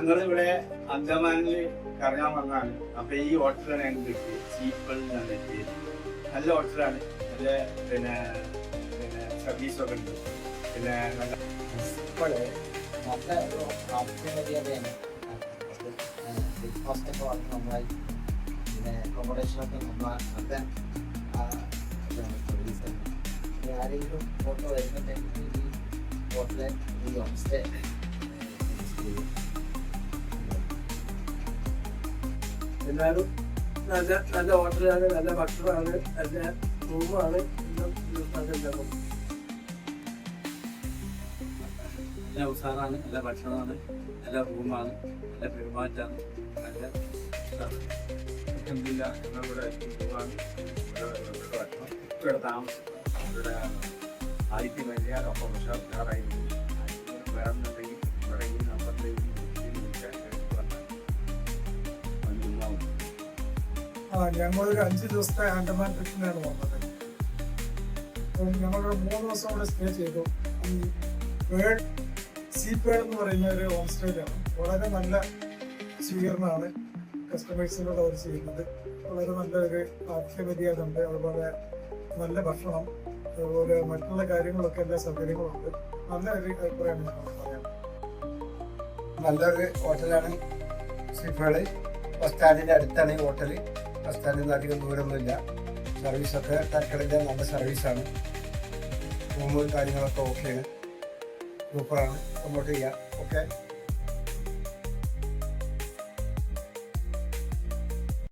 ഞങ്ങളിവിടെ അന്തമാനിൽ കറങ്ങാൻ വന്നതാണ്. അപ്പൊ ഈ ഹോട്ടലാണ് ഞങ്ങൾക്ക് കിട്ടിയത്. ചീപ്പൽ എന്നാണ് കിട്ടിയത്. നല്ല ഹോട്ടലാണ്. നല്ല പിന്നെ സർവീസൊക്കെ ഉണ്ട്. പിന്നെ നല്ല ബ്രേക്ക്ഫാസ്റ്റൊക്കെ വന്ന് നന്നായി. പിന്നെ അക്കോമഡേഷനൊക്കെ നല്ല സർവീസ്. ആരെങ്കിലും ഫോട്ടോ വരുന്നുണ്ടെങ്കിൽ ഈ ഹോട്ടലെ ഈ ഹോം സ്റ്റേ എല്ലാവരും നല്ല നല്ല ഹോട്ടലാണ്, നല്ല ഭക്ഷണമാണ്, നല്ല റൂമാണ്. നല്ല ഉത്സാഹമാണ്, നല്ല ഭക്ഷണമാണ്, നല്ല റൂമാണ്, നല്ല പെരുമാറ്റമാണ്, നല്ല എന്തില്ല ഞങ്ങളിവിടെ പോവാണ്. ഇവിടെ താമസം ഇവിടെ ആദ്യത്തെ വലിയ ഉഷാറായി വേണമെന്നുണ്ടെങ്കിൽ ഇവിടെ ഈ നമ്പറിലേക്ക് ഞങ്ങളൊരു 5 ദിവസത്തെ ആൻഡമാൻ ട്രിപ്പിനാണ് വന്നത്. ഞങ്ങളൊരു 3 ദിവസം അവിടെ സ്റ്റേ ചെയ്തു. ഈ പേഡ് സീപേഡ് എന്ന് പറയുന്ന ഒരു ഹോം സ്റ്റേയിലാണ്. വളരെ നല്ല സ്വീകരണമാണ് കസ്റ്റമേഴ്സിനോട് അവർ ചെയ്യുന്നത്. വളരെ നല്ലൊരു ആതിഥ്യമര്യാദയുണ്ട്. അതുപോലെ നല്ല ഭക്ഷണം, അതുപോലെ മറ്റുള്ള കാര്യങ്ങളൊക്കെ എല്ലാ സൗകര്യങ്ങളുണ്ട്. നല്ല ഒരു അഭിപ്രായമാണ് ഞങ്ങൾ പറയാം. നല്ലൊരു ഹോട്ടലാണ് സീപേഡ്. ബസ് സ്റ്റാൻഡിൻ്റെ അടുത്താണ് ഈ ഹോട്ടൽ. ബസ് സ്റ്റാൻഡിൽ നിന്ന് അധികം ദൂരമൊന്നുമില്ല. സർവീസൊക്കെ തരക്കടിൻ്റെ നല്ല സർവീസാണ്. റൂമും കാര്യങ്ങളൊക്കെ ഓക്കെയാണ്, സൂപ്പറാണ്. പ്രൊമോട്ട് ചെയ്യാം. ഓക്കെ.